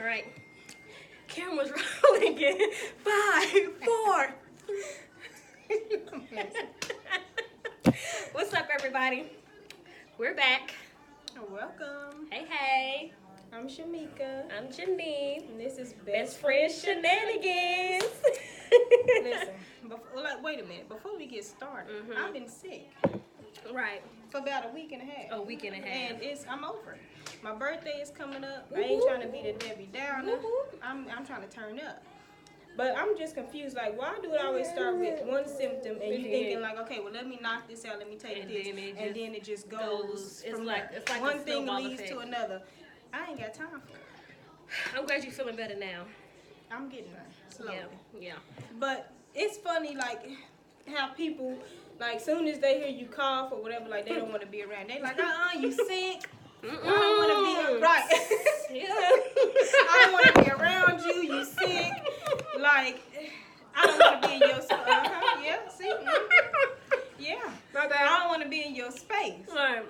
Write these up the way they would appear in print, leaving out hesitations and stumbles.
All right. Camera's rolling again. 5, 4. What's up, everybody? We're back. Welcome. Hey, hey. I'm Shamika. I'm Janine. And this is Best Friend Shenanigans. Listen, wait a minute. Before we get started, I've been sick. Right. For about a week and a half. A week and a half. And I'm over it. My birthday is coming up. I ain't trying to be the Debbie Downer. I'm trying to turn up. But I'm just confused. Like, why do it always start with one symptom and you thinking like, okay, well, let me knock this out. Let me take this. And then it just goes from it's like one thing leads to another. I ain't got time for it. I'm glad you're feeling better now. I'm getting there slowly. Yeah. But it's funny, like, how people, like, soon as they hear you cough or whatever, like, they don't want to be around. They like, you sick. I don't want to be right. I don't want to be around you. You sick. Like, I don't want to be in your space. Yeah, see? Yeah. I don't want to be in your space. Right.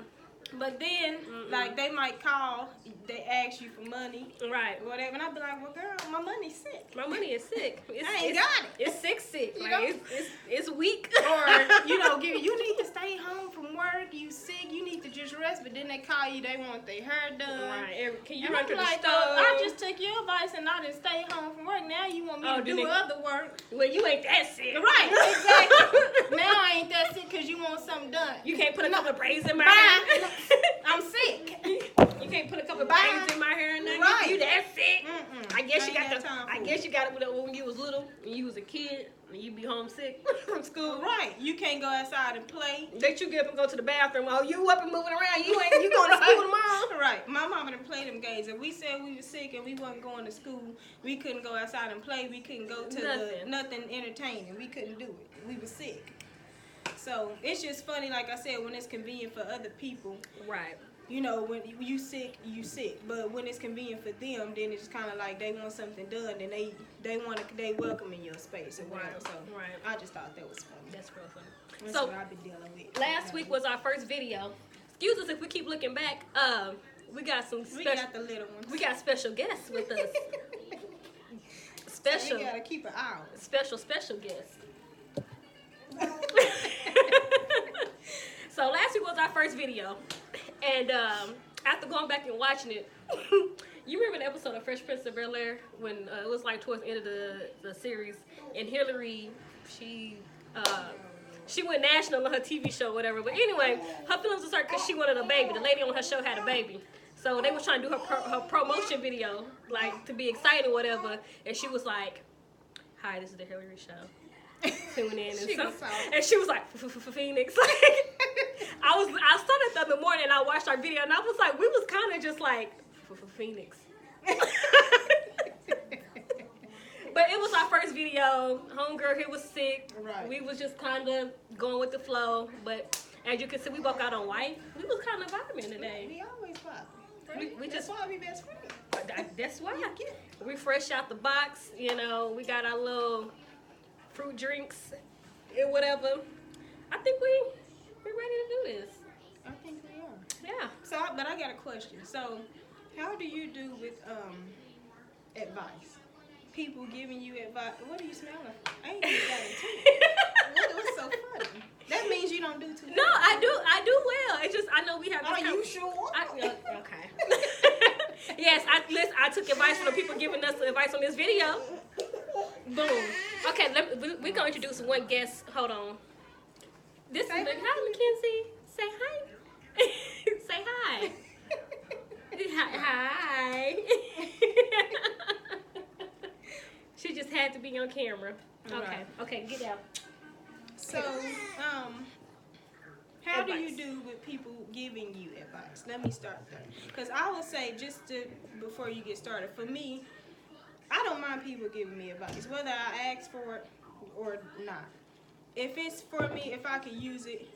But then, like, they might call, they ask you for money. Right. Whatever. And I'd be like, well, girl, my money's sick. My money is sick. I ain't got it. It's sick. Like, it's weak. Or, you need to stay home from work. You sick. You need to just rest. But then they call you. They want their hair done. Right. Can you and run I'm to the like, stove? I just took your advice and I didn't stay home from work. Now you want me to do other work. Well, you ain't that sick. Right. Exactly. Now I ain't that sick because you want something done. You can't put a couple of braids in my hair. I'm sick. You can't put a couple of braids in my hair and nothing. Right. You that sick. I guess you got it when you was little, when you was a kid, and you be homesick from school. Right. You can't go outside and play. That you get up and go to the bathroom. Oh, you up and moving around. You going to school tomorrow. Right. My mama done play them games. If we said we were sick and we wasn't going to school, we couldn't go outside and play. We couldn't go to nothing entertaining. We couldn't do it. We were sick. So it's just funny, like I said, when it's convenient for other people. Right. When you sick, you sick. But when it's convenient for them, then it's kind of like they want something done and they welcome in your space or whatever. So I just thought that was funny. That's real funny. That's what I've been dealing with. Last week was our first video. Excuse us if we keep looking back. We got some special. We got the little ones. We got special guests with us. Special. So we gotta keep an eye on. Special guests. So last week was our first video, and after going back and watching it, you remember the episode of Fresh Prince of Bel-Air when it was like towards the end of the series, and Hillary, she went national on her TV show or whatever. But anyway, her feelings was hurt because she wanted a baby. The lady on her show had a baby. So they was trying to do her promotion video, like, to be excited or whatever, and she was like, "Hi, this is the Hillary show." Tuning in and she was like, Phoenix. I started the other morning and I watched our video and I was like, we was kind of just like Phoenix. But it was our first video. Homegirl here was sick. Right. We was just kind of going with the flow. But as you can see, we both got on white. We was kind of vibing today. We always vibe. That's why we best friends. That's why. We fresh out the box. We got our little fruit drinks and whatever. I think we're ready to do this. I think we are. Yeah. But I got a question. So, how do you do with advice? People giving you advice. What are you smelling? I ain't even got it too. What's so funny? That means you don't do too well. No, I do well. It's just I know we have. Are you sure? Okay. Yes, I took advice from the people giving us advice on this video. Boom. Okay, we're going to introduce one guest. Hold on. This is hi, Mackenzie. Say hi. Say hi. Hi. She just had to be on camera. Okay, get out. So, how do you do with people giving you advice? Let me start there. Because I would say, before you get started, for me, I don't mind people giving me advice, whether I ask for it or not. If it's for me, if I can use it,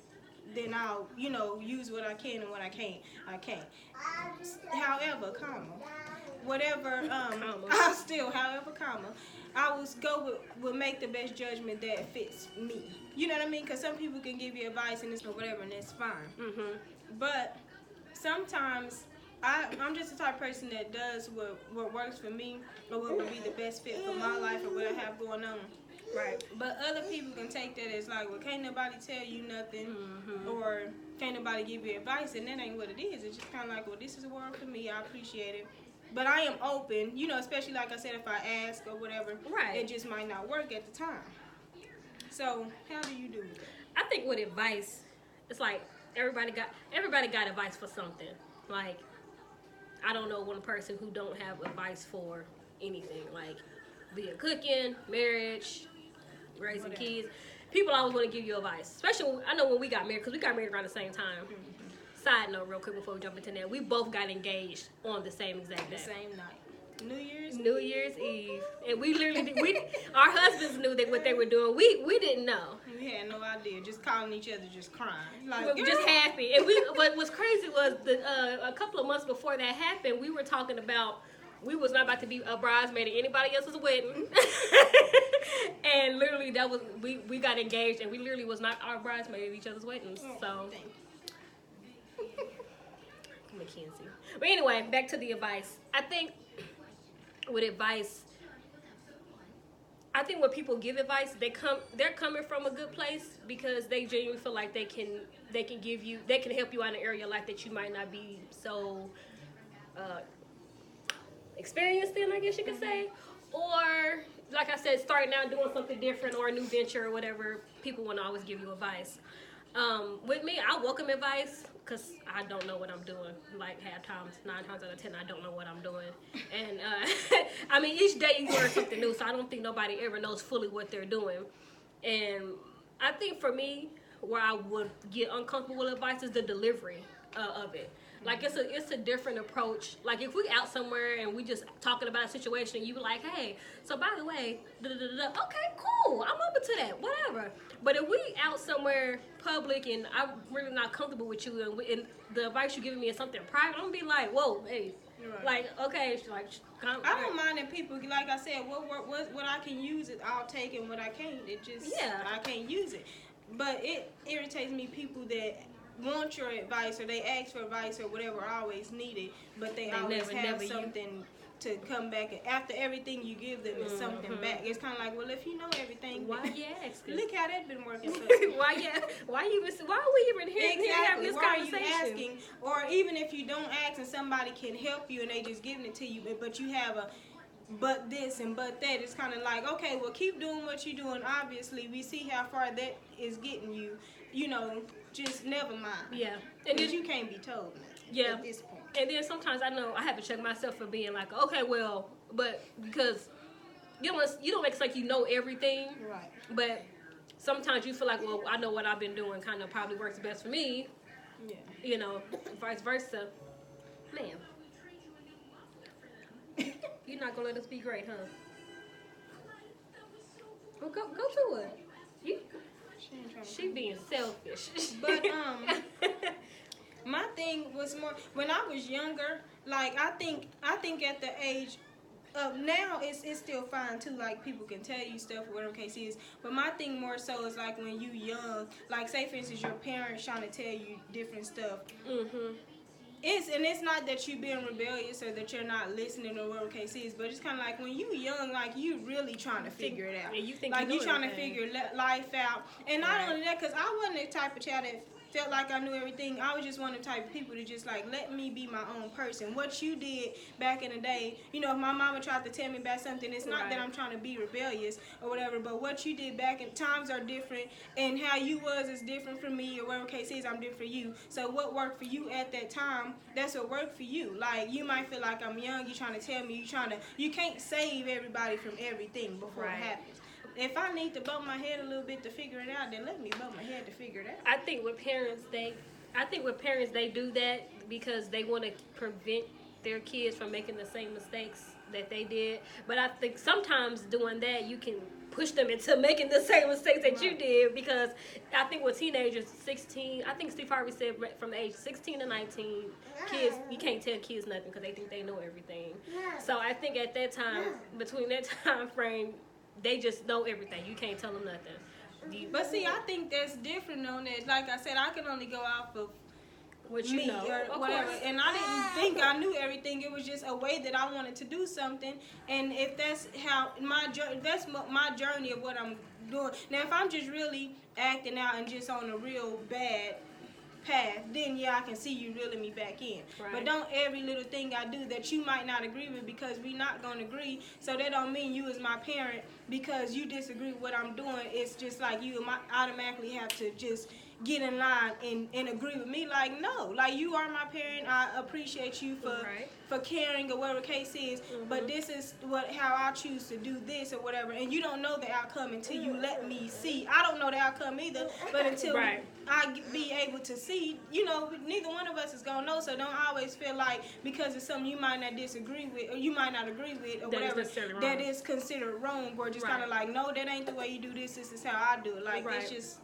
then I'll, use what I can, and what I can't, I can't. However, I will go with make the best judgment that fits me. You know what I mean? Because some people can give you advice and it's whatever, and it's fine. Mm-hmm. But sometimes I'm just the type of person that does what works for me or what would be the best fit for my life or what I have going on. Right. But other people can take that as like, well, can't nobody tell you nothing, or can't nobody give you advice, and that ain't what it is. It's just kind of like, well, this is a word for me. I appreciate it. But I am open, especially like I said, if I ask or whatever, Right. it just might not work at the time. So how do you do it? I think with advice, it's like everybody got advice for something. Like, I don't know one person who don't have advice for anything. Like, be it cooking, marriage, raising kids. People always want to give you advice. Especially, I know when we got married, because we got married around the same time. Side note real quick before we jump into that. We both got engaged on the same exact day. The same night. New Year's Eve. And we literally our husbands knew what they were doing. We didn't know. We had no idea. Just calling each other, just crying. Like, we were just happy. And what was crazy was a couple of months before that happened, we were talking about we was not about to be a bridesmaid at anybody else's wedding. And literally that was we got engaged and we literally was not our bridesmaid at each other's weddings. So Mackenzie. But anyway, back to the advice. I think with advice, I think when people give advice, they're coming from a good place because they genuinely feel like they can help you out in an area of life that you might not be so experienced in, I guess you could say. Or like I said, starting out doing something different or a new venture or whatever, people want to always give you advice. With me, I welcome advice because I don't know what I'm doing. Like 9 times out of 10, I don't know what I'm doing. And I mean, each day you learn something new, so I don't think nobody ever knows fully what they're doing. And I think for me, where I would get uncomfortable with advice is the delivery of it. Like it's a different approach. Like if we out somewhere and we just talking about a situation, and you be like, hey, so by the way, okay, cool, I'm open to that, whatever. But if we out somewhere public and I'm really not comfortable with you, and the advice you giving me is something private, I'm gonna be like, whoa, hey, right. Like okay, like I don't mind if people, like I said, what I can use it, I'll take, and what I can't, I can't use it. But it irritates me people that want your advice or they ask for advice or whatever, always need it, but they always have something to come back after everything you give them is something back. It's kind of like, well, if you know everything, why you asking? Look how that's been working. Why are we even here having this conversation? Why are you asking? Or even if you don't ask and somebody can help you and they just giving it to you, but you have a but this and but that, it's kind of like, okay, well, keep doing what you're doing. Obviously, we see how far that is getting you. Just never mind. Yeah. And then you can't be told at this point. And then sometimes I know I have to check myself for being like, okay, well, but because you don't make it like you know everything. Right. But sometimes you feel like, well, I know what I've been doing kind of probably works best for me. Yeah. Vice versa. Man. You're not going to let us be great, huh? Well, go to it. She being selfish. But my thing was more when I was younger. Like I think at the age of now, it's still fine too. Like people can tell you stuff, whatever the case is. But my thing more so is like when you young. Like say for instance, your parents trying to tell you different stuff. It's not that you being rebellious or that you're not listening or whatever the case is, but it's kind of like when you young, like you really trying to figure it out. Yeah, you think like you trying everything. to figure life out. And not only that, because I wasn't the type of child that felt like I knew everything. I was just one of the type of people to just like let me be my own person. What you did back in the day, if my mama tried to tell me about something, it's not that I'm trying to be rebellious or whatever, but what you did back in times are different, and how you was is different from me, or whatever case is, I'm different for you. So what worked for you at that time, that's what worked for you. Like you might feel like I'm young, you trying to tell me, you can't save everybody from everything before it happens. If I need to bump my head a little bit to figure it out, then let me bump my head to figure it out. I think with parents, they do that because they want to prevent their kids from making the same mistakes that they did. But I think sometimes doing that, you can push them into making the same mistakes that you did, because I think with teenagers, 16, I think Steve Harvey said from the age 16 to 19, kids, you can't tell kids nothing because they think they know everything. So I think at that time, between that time frame, they just know everything. You can't tell them nothing. But see, I think that's different on that. Like I said, I can only go off of What you me know, or whatever. And I didn't think I knew everything. It was just a way that I wanted to do something. And if that's how my journey of what I'm doing. Now, if I'm just really acting out and just on a real bad path, then yeah, I can see you reeling me back in. Right. But don't every little thing I do that you might not agree with, because we not gonna agree. So that don't mean you as my parent, because you disagree with what I'm doing. It's just like you automatically have to just get in line and agree with me. Like, no, like, you are my parent. I appreciate you for caring or whatever the case is. But this is how I choose to do this or whatever. And you don't know the outcome until you let me see. I don't know the outcome either, but until I be able to see, neither one of us is gonna know. So don't always feel like because it's something you might not disagree with or you might not agree with or whatever that is considered wrong, or just kind of like, no, that ain't the way you do this. This is how I do it. Like, that's just.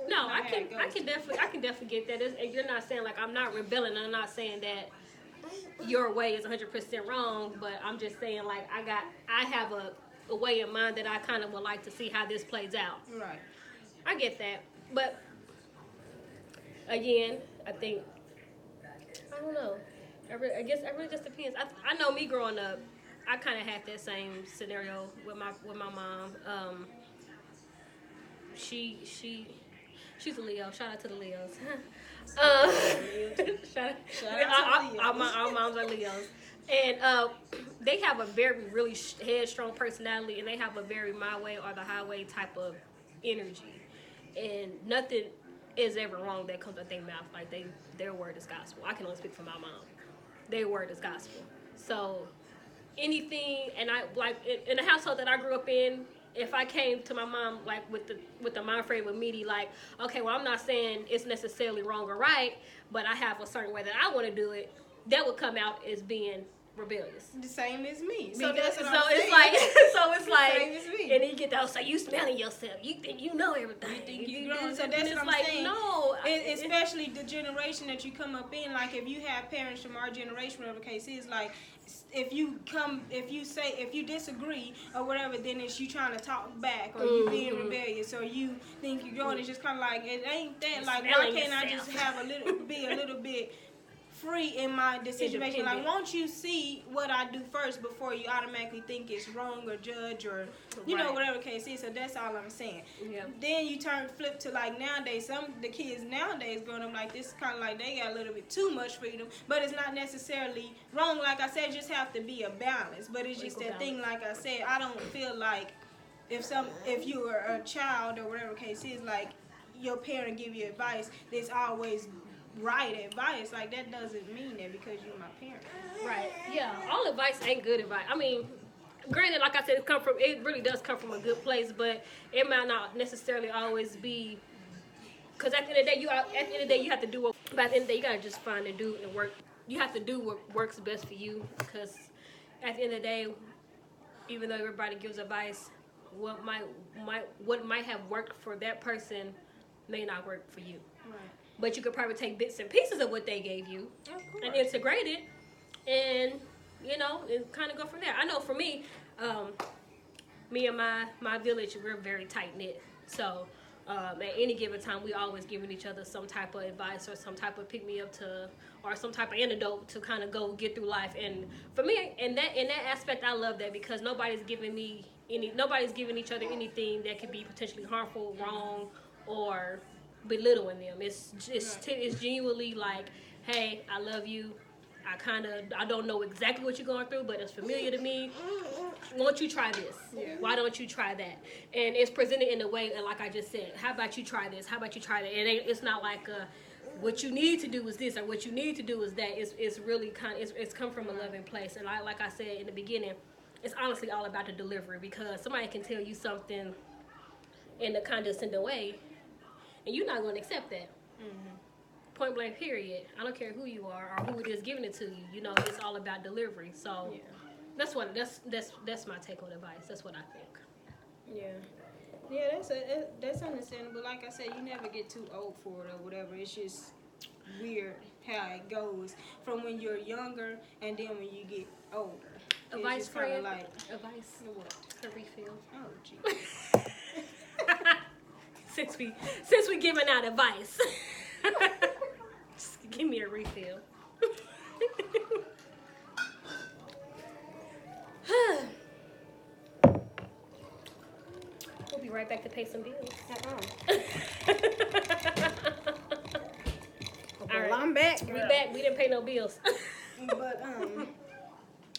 No, I can definitely get that. And you're not saying like I'm not rebelling. I'm not saying that your way is 100% wrong. But I'm just saying like I have a way in mind that I kind of would like to see how this plays out. Right. I get that, but again, I think I don't know. I guess it really just depends. I know me growing up, I kind of had that same scenario with my mom. She's a Leo. Shout out to the Leos. Shout out to the Leos. Our moms are Leos. And they have a really headstrong personality, and they have a very my way or the highway type of energy. And nothing is ever wrong that comes out their mouth. Like, their word is gospel. I can only speak for my mom. Their word is gospel. So anything, and I like in the household that I grew up in, if I came to my mom like with the mind frame of meaty, like, okay, well, I'm not saying it's necessarily wrong or right, but I have a certain way that I want to do it, that would come out as being rebellious. The same as me. So that's what so I'm it's like, same as me. And then you get those, so you smelling yourself. You think you know everything. You think you know. So that's what I'm like, saying. No. Especially the generation that you come up in. Like, if you have parents from our generation, whatever the case is, like, if you disagree or whatever, then it's you trying to talk back, or you being rebellious, or you think you're going. It's just kind of like, it ain't that. Like, why can't I just have be a little bit free in my decision making? Like, won't you see what I do first before you automatically think it's wrong or judge or whatever the case is? So that's all I'm saying. Yeah. Then you flip to like nowadays, the kids nowadays growing up like this, kind of like they got a little bit too much freedom, but it's not necessarily wrong. Like I said, just have to be a balance. But it's just that thing. Like I said, I don't feel like if you are a child or whatever the case is, like your parent give you advice, there's always right advice. Like, that doesn't mean that because you're my parent. Right. Yeah. All advice ain't good advice. I mean, granted, like I said, it really does come from a good place, but it might not necessarily always be. Because at the end of the day, you have to do what. But at the end of the day, you gotta just find and do and work. You have to do what works best for you. Because at the end of the day, even though everybody gives advice, what might have worked for that person may not work for you. Right. But you could probably take bits and pieces of what they gave you and integrate it, and and kind of go from there. I know for me, me and my village, we're very tight knit. So at any given time, we always giving each other some type of advice or some type of pick me up or some type of antidote to kind of go get through life. And for me, in that aspect, I love that, because nobody's giving each other anything that could be potentially harmful, wrong, or belittling them. It's genuinely like, hey, I love you. I don't know exactly what you're going through, but it's familiar to me. Won't you try this? Yeah. Why don't you try that? And it's presented in a way, like I just said, how about you try this? How about you try that? And it's not like what you need to do is this, or what you need to do is that. It's really it's come from a loving place. And like I said in the beginning, it's honestly all about the delivery, because somebody can tell you something in a condescending way, and you're not going to accept that. Mm-hmm. Point blank, period. I don't care who you are or who it is giving it to you. It's all about delivery. So that's my take on advice. That's what I think. Yeah, that's understandable. Like I said, you never get too old for it or whatever. It's just weird how it goes from when you're younger and then when you get older. Advice, friend. Like, advice. What? A refill. Oh, geez. Since we giving out advice. Give me a refill. We'll be right back to pay some bills. All right. Well, I'm back. We back. We didn't pay no bills. But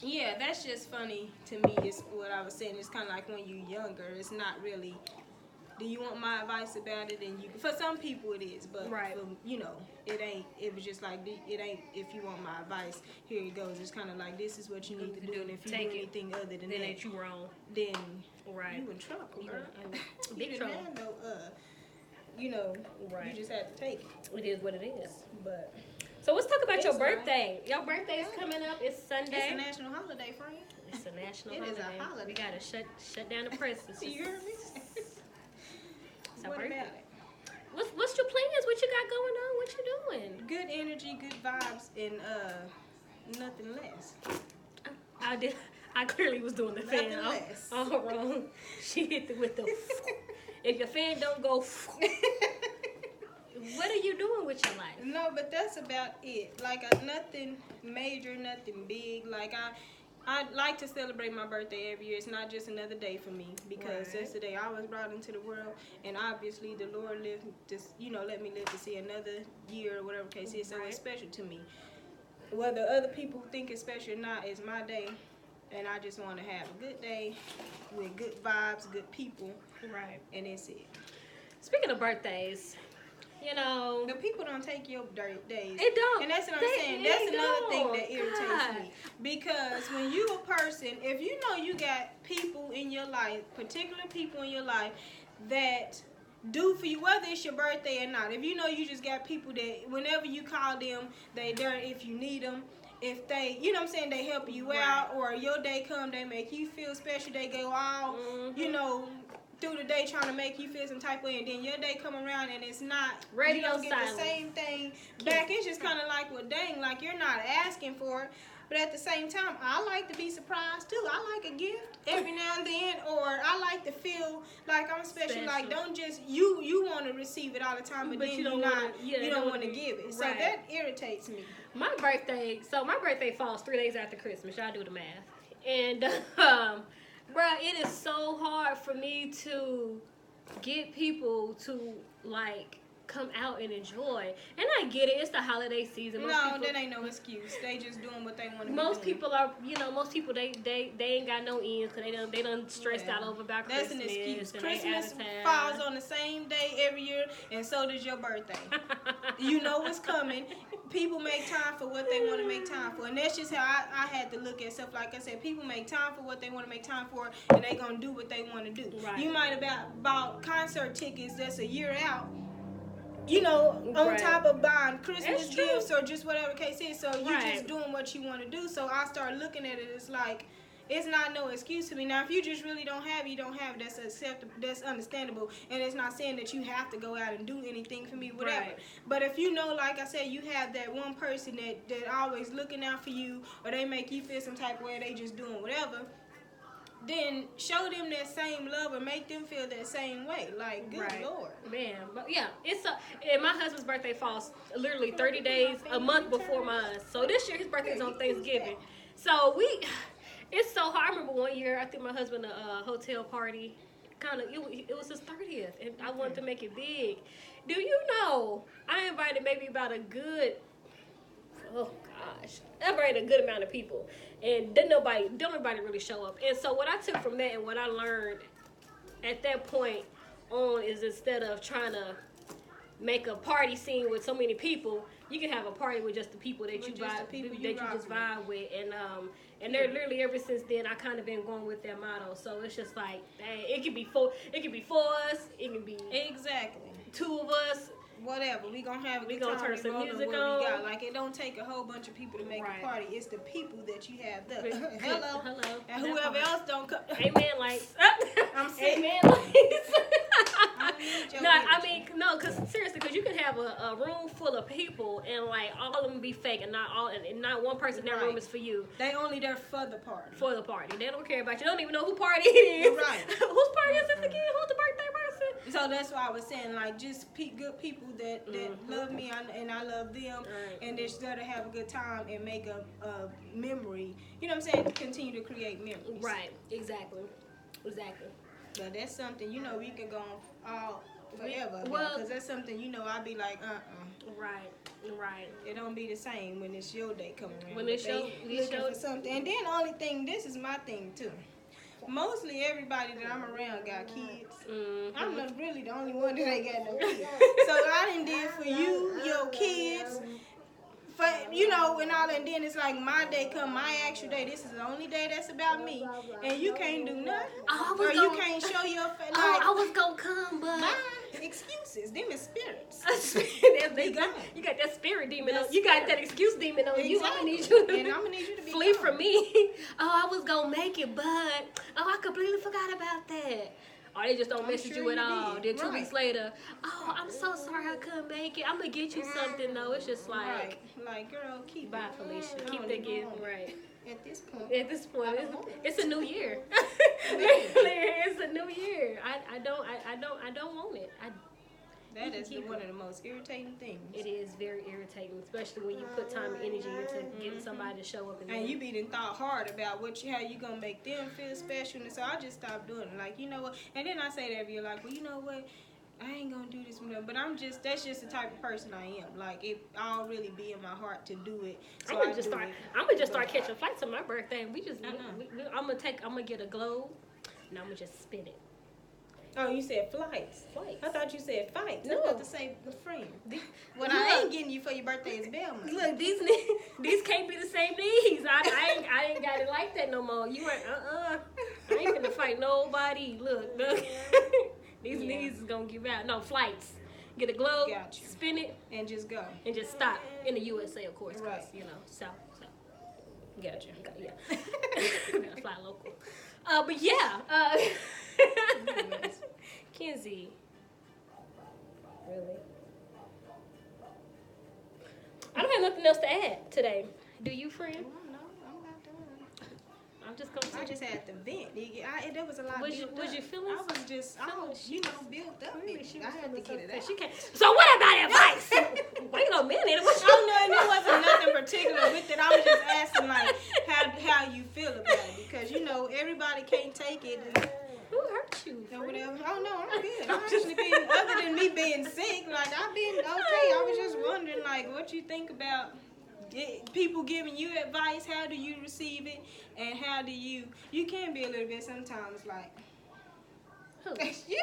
yeah, that's just funny to me. Is what I was saying. It's kind of like when you're younger. It's not really. Do you want my advice about it? And you, for some people it is, but right. for, you know, it ain't. It was just like it ain't. If you want my advice, here it goes. It's kind of like this is what you need to do, and if you do anything other than that, ain't you wrong? Then right. you in trouble, girl. Big trouble. No, you know, right. You just have to take it. It is what it is. But so let's talk about your birthday. Your birthday is coming up. It's Sunday. It's a national holiday, friend. It's a national holiday. It is a holiday. We gotta shut down the presses. You hear me? What about it? What's your plans? What you got going on? What you doing? Good energy, good vibes, and nothing less. I clearly was doing the fan. Nothing less. All wrong. She hit it with the. If your fan don't go. What are you doing with your life? No, but that's about it. Like nothing major, nothing big. Like I like to celebrate my birthday every year. It's not just another day for me because that's the day I was brought into the world, and obviously the Lord lived to, let me live to see another year or whatever the case is. So it's special to me. Whether other people think it's special or not, it's my day, and I just want to have a good day with good vibes, good people. Right. And that's it. Speaking of birthdays. The people don't take your days. It don't. And that's what I'm saying. That's another thing that irritates me. Because when you a person, if you know you got people in your life, particular people in your life that do for you, whether it's your birthday or not. If you know you just got people that whenever you call them, they there if you need them. If they, they help you out, or your day come, they make you feel special. They go all, through the day trying to make you feel some type of way, and then your day come around and it's not, you don't get the same thing back. It's just kind of like, well, dang, like you're not asking for it. But at the same time, I like to be surprised too. I like a gift every now and then, or I like to feel like I'm special. Like don't just you want to receive it all the time, but then you don't want to give it. So that irritates me. My birthday falls 3 days after Christmas. Y'all do the math. And bruh, it is so hard for me to get people to like come out and enjoy. And I get it, it's the holiday season. That ain't no excuse. They just doing what they want to do. Most people are, most people they ain't got no ends because they done stressed out over about Christmas. That's an excuse. Christmas falls on the same day every year, and so does your birthday. You know what's coming. People make time for what they want to make time for, and that's just how I had to look at stuff. Like I said, people make time for what they want to make time for, and they gonna do what they want to do. Right. You might have bought concert tickets that's a year out, on top of buying Christmas gifts or just whatever case is. So you're just doing what you want to do. So I start looking at it, it's like, it's not no excuse to me. Now, if you just really don't have, you don't have, that's acceptable, that's understandable. And it's not saying that you have to go out and do anything for me, whatever. Right. But if you know, like I said, you have that one person that always looking out for you, or they make you feel some type of way, they just doing whatever, then show them that same love or make them feel that same way. Like, good Lord. Man, but yeah, and my husband's birthday falls literally 30 days, a month before mine. So this year his birthday is on Thanksgiving. So it's so hard. I remember one year I threw my husband a hotel party. It was his 30th, and I wanted to make it big. Do you know, I invited maybe about a good, I invited a good amount of people, and don't nobody really show up. And so what I took from that and what I learned at that point on is, instead of trying to make a party scene with so many people, you can have a party with just the people that you just vibe with. And they're literally, ever since then, I kind of been going with that motto. So it's just like, it could be four us, it can be two of us. Whatever, we gonna have a good time. We gonna turn some music on. We got. Like, it don't take a whole bunch of people to make a party. It's the people that you have there. Hello. And whoever else don't come. Amen, lights. I'm sick. Amen, lights. Because seriously, because you can have a room full of people and like all of them be fake, and not one person in that room is for you. They only there for the party. For the party. They don't care about you. They don't even know who party it is. Right. Whose party is this again? Who's the birthday person? So that's why I was saying, like, just good people that love me and I love them, and they're there to have a good time and make a memory. You know what I'm saying? Continue to create memories. Right. Exactly. But that's something, you know, we can go on all forever. Well, because that's something, you know, I'll be like, Right. It don't be the same when it's your day coming around. When it's your for something. And then the only thing, this is my thing too. Mostly everybody that I'm around got kids. Mm-hmm. I'm not really the only one that ain't got no kids. So I done did for you, your kids, for, you know, and all that. And then it's like my day come, my actual day. This is the only day that's about me. And you can't do nothing. Or you can't show your face. Like, I was gonna come, but... Excuses. Them is spirits. You got that spirit demon on you. Got that excuse demon on you. I'm And I'm gonna need you to be flee gone. from me. I was gonna make it, but I completely forgot about that. Or they just don't message you at all. Then 2 weeks later, I'm so sorry I couldn't make it. I'm gonna get you something though. It's just like, like girl, keep bye, Felicia. Keep that gift, right? At this point, it's a new year. It's a new year. I don't want it. That is one of the most irritating things. It is very irritating, especially when you put time and energy into getting somebody to show up. And you be done thought hard about how you gonna make them feel special. And so I just stopped doing it. Like, you know what? And then I say that you're like, well, you know what? I ain't gonna do this with them. But that's just the type of person I am. Like, I'll really be in my heart to do it. So I'm gonna just start catching flights on my birthday. And I'm gonna get a globe and I'm gonna just spin it. Oh, you said flights. I thought you said fights. No. I was about to say friend. What I ain't getting you for your birthday is Belma. Look, these can't be the same knees. I ain't got it like that no more. You ain't I ain't gonna fight nobody. Look. These knees is gonna give out. No, flights. Get a globe, spin it, and just go. And just stop in the USA, of course, right? You know, so. Gotcha. Yeah. Gotta fly local. But yeah. Kenzie. Really? I don't have nothing else to add today. Do you, friend? No, I'm not done. I'm just gonna. I just had to vent. There was a lot. Was you feeling? I was just, built up. I had to get it out. She can't. So what about advice? Wait a minute. And there wasn't nothing particular with it. I was just asking like how you feel about it, because you know everybody can't take it. Who hurt you? Or whatever. Oh no, I'm good. I'm actually being, other than me being sick, like I've been okay. I was just wondering like what you think about people giving you advice. How do you receive it, and how do you can be a little bit sometimes like you.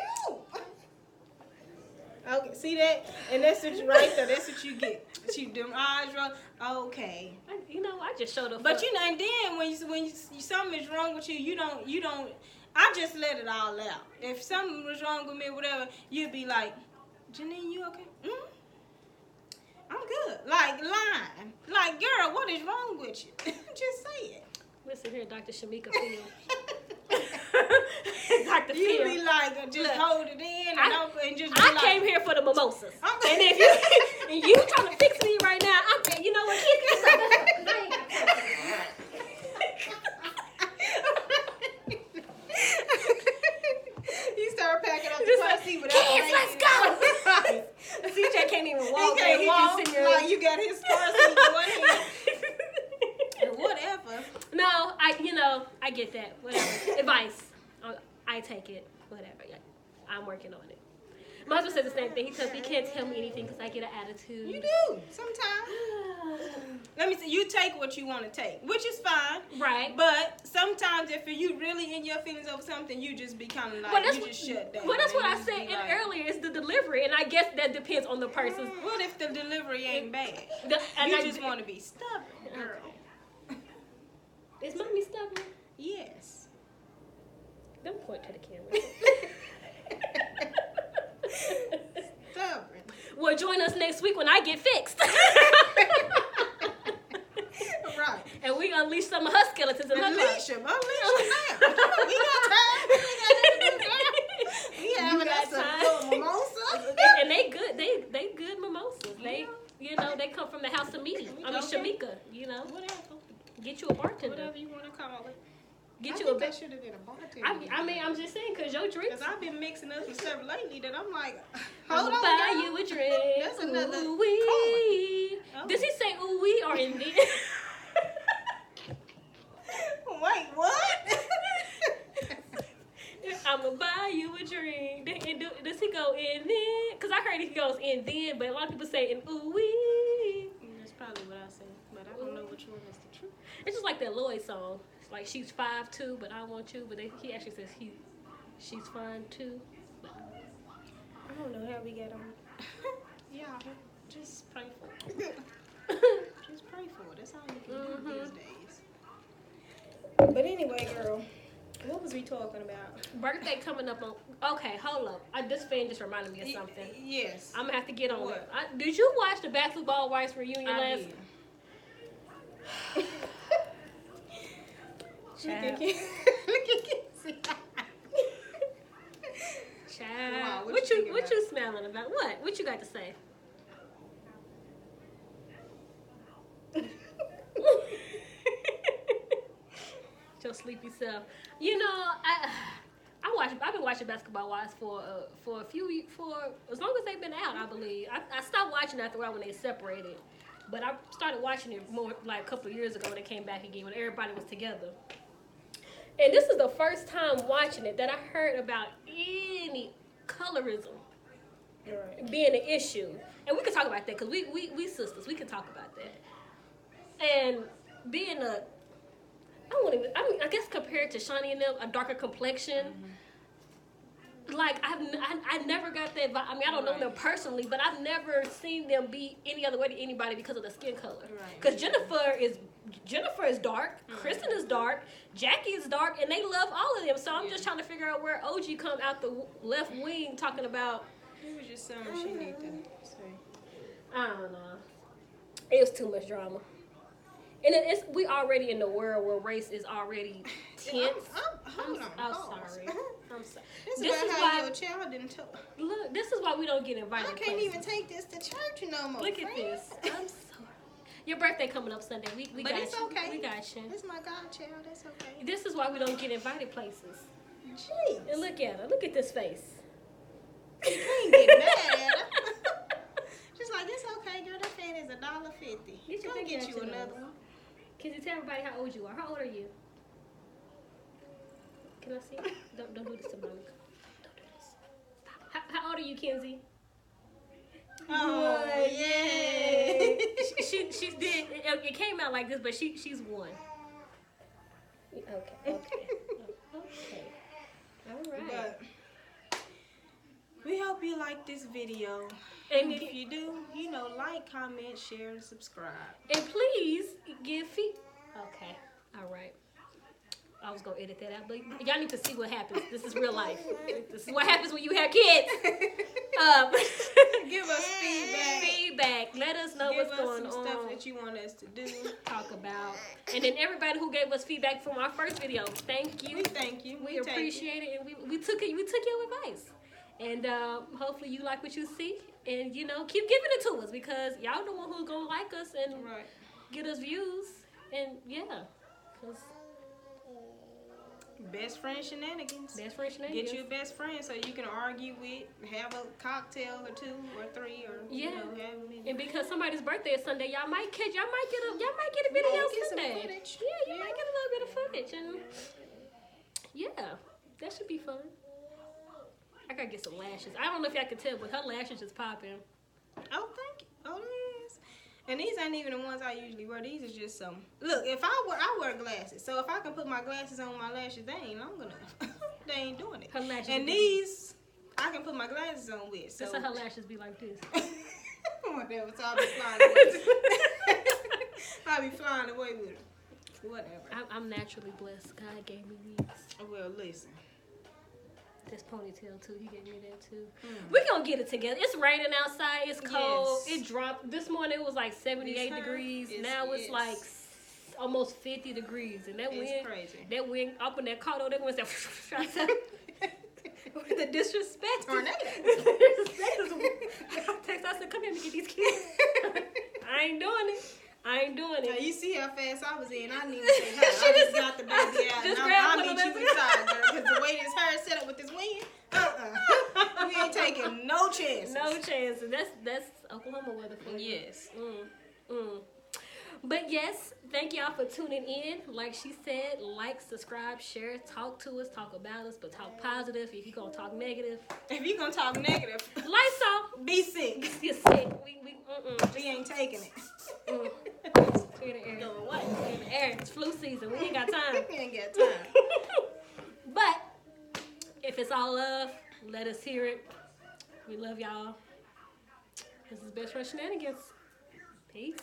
Okay, see that? And that's what you right there. That's what you get. Them eyes roll. Okay. I just showed up. But and then when something is wrong with you, you don't. I just let it all out. If something was wrong with me or whatever, you'd be like, Janine, you okay? Mm-hmm. I'm good. Like, lying. Like, girl, what is wrong with you? Just say it. Listen here, Dr. Shamika Field. Dr. You Field. be like, just hold it in and just be I came here for the mimosas. Okay. And if you trying to fix me right now, you know what? You start packing up the car seat without kids, let's go. CJ can't even walk. He can't walk. Like you got his car seat in one hand. Whatever. No, I get that. Whatever. Advice. I take it. Whatever. Yeah. I'm working on it. My husband said the same thing. He tells me he can't tell me anything because I get an attitude. You do. Sometimes. Let me see. You take what you want to take, which is fine. Right. But sometimes if you really in your feelings over something, you just be kind of like, you just shut down. Well, that's what I said earlier is the delivery. And I guess that depends on the person. What if the delivery ain't bad? You just want to be stubborn, girl. Is mommy stubborn? Yes. Don't point to the camera. Stubborn. Well, join us next week when I get fixed. Right. And we unleash some of her skeletons in her life. Unleash them now. We got time. We having some mimosas. And they good. They good mimosas. They they come from the house of meat. I mean Shamika. Whatever. Get you a bartender. Whatever you want to call it. Get I you think a bag. I should have been a bartender. I mean, I'm just saying, cause your drinks. Because I've been mixing up some stuff lately that I'm like, I'ma hold on, buy girl. you a drink. That's another Ooh wee. Oh. Does he say ooh wee or in the? Wait, what? I'ma buy you a drink. Does he go in then? Cause I heard he goes in then, but a lot of people say in ooh wee. That's probably what I say, but I don't know which one is the truth. It's just like that Lloyd song. It's like she's 5'2", but I want you. But he actually says she's fine too. I don't know how we got on. Yeah, just pray for it. Just pray for it. That's all you can do these days. But anyway, girl, what was we talking about? Birthday coming up on. Okay, hold up. This fan just reminded me of something. Yes. I'm gonna have to get on What? it. Did you watch the Basketball Wives reunion I last? did. Child. Look at Kissy. Child. Wow, what what you you thinking what about? you smelling about? What you got to say? Your sleepy self. You know, I've been watching Basketball Wives for as long as they've been out, I believe. I stopped watching after a while when they separated, but I started watching it more like a couple of years ago when they came back again when everybody was together. And this is the first time watching it that I heard about any colorism being an issue. And we can talk about that because we sisters. We can talk about that. And being I guess compared to Shawnee and them, a darker complexion. Like I never got that vibe. I mean, I don't know them personally, but I've never seen them be any other way to anybody because of the skin color. Because Jennifer is dark, Kristen is dark, Jackie is dark, and they love all of them. So I'm just trying to figure out where OG come out the left wing talking about. It was just something she needed to say. I don't know. It was too much drama. And we already in the world where race is already tense. Hold on. I'm sorry. I'm sorry. This is why your child didn't tell. Look, this is why we don't get invited. I can't even take this to church no more. Look at this. I'm sorry. Your birthday coming up Sunday. We But got it's you. okay. We got you. It's my godchild. That's okay. This is why we don't get invited places. Jeez. And look at her. Look at this face. You can't get mad at her. She's like, it's okay, girl. That fan is $1.50. Go get you another one. Can you tell everybody how old you are? How old are you? Can I see? Don't do this to Monica. Don't do this. Stop. How old are you, Kenzie? Oh, yay. She did. It came out like this, but she's one. Okay. All right. But we hope you like this video. And if you do, like, comment, share, and subscribe. And please give feedback. Okay. All right. I was going to edit that out, but y'all need to see what happens. This is real life. This is what happens when you have kids. Give us Feedback. Let us know what's going on. Give us some stuff that you want us to do. Talk about. And then everybody who gave us feedback from our first video, thank you. We thank you. We appreciate it. And we took it. We took your advice. And hopefully you like what you see. And, keep giving it to us because y'all the one who's going to like us and get us views. And, yeah. Best friend shenanigans. Get you a best friend so you can argue with, have a cocktail or 2 or 3 or have many. And because somebody's birthday is Sunday, y'all might get a video Sunday. Footage. Yeah, you might get a little bit of footage, and that should be fun. I gotta get some lashes. I don't know if y'all can tell, but her lashes is popping. Oh, thank you. Oh, it is. And these ain't even the ones I usually wear. These is just some. Look, if I wear glasses, so if I can put my glasses on my lashes, they ain't long enough. They ain't doing it. Her lashes. And these, I can put my glasses on with. So her lashes be like this. Whatever. So I'll be flying away. I'll be flying away with it. Whatever. I'm naturally blessed. God gave me these. Well, listen. This ponytail too. He gave me that too. We're gonna get it together. It's raining outside. It's cold. Yes. It dropped. This morning it was like 78 degrees. Now it's like almost 50 degrees. And that wind, crazy. That wind up in that car, that wind said, the disrespect. Tornado. I said, come here and get these kids. I ain't doing it. ain't doing Now it. you see how fast I was in. I didn't even say hi. I just got the baby out. just And grabbed I'll one meet of you them. inside, girl. Because the way this hair is set up with this wind, we ain't taking no chances. No chances. That's Oklahoma weather for you. Yes. But yes, thank y'all for tuning in. Like she said, like, subscribe, share, talk to us, talk about us, but talk positive. If you're gonna talk negative, If you gonna talk negative, Lysol. be sick. You're sick. We ain't taking it. Clear the air. Go away. Clear the air. It's flu season. We ain't got time. We ain't got time. But if it's all love, let us hear it. We love y'all. This is Best Friend Shenanigans. Peace.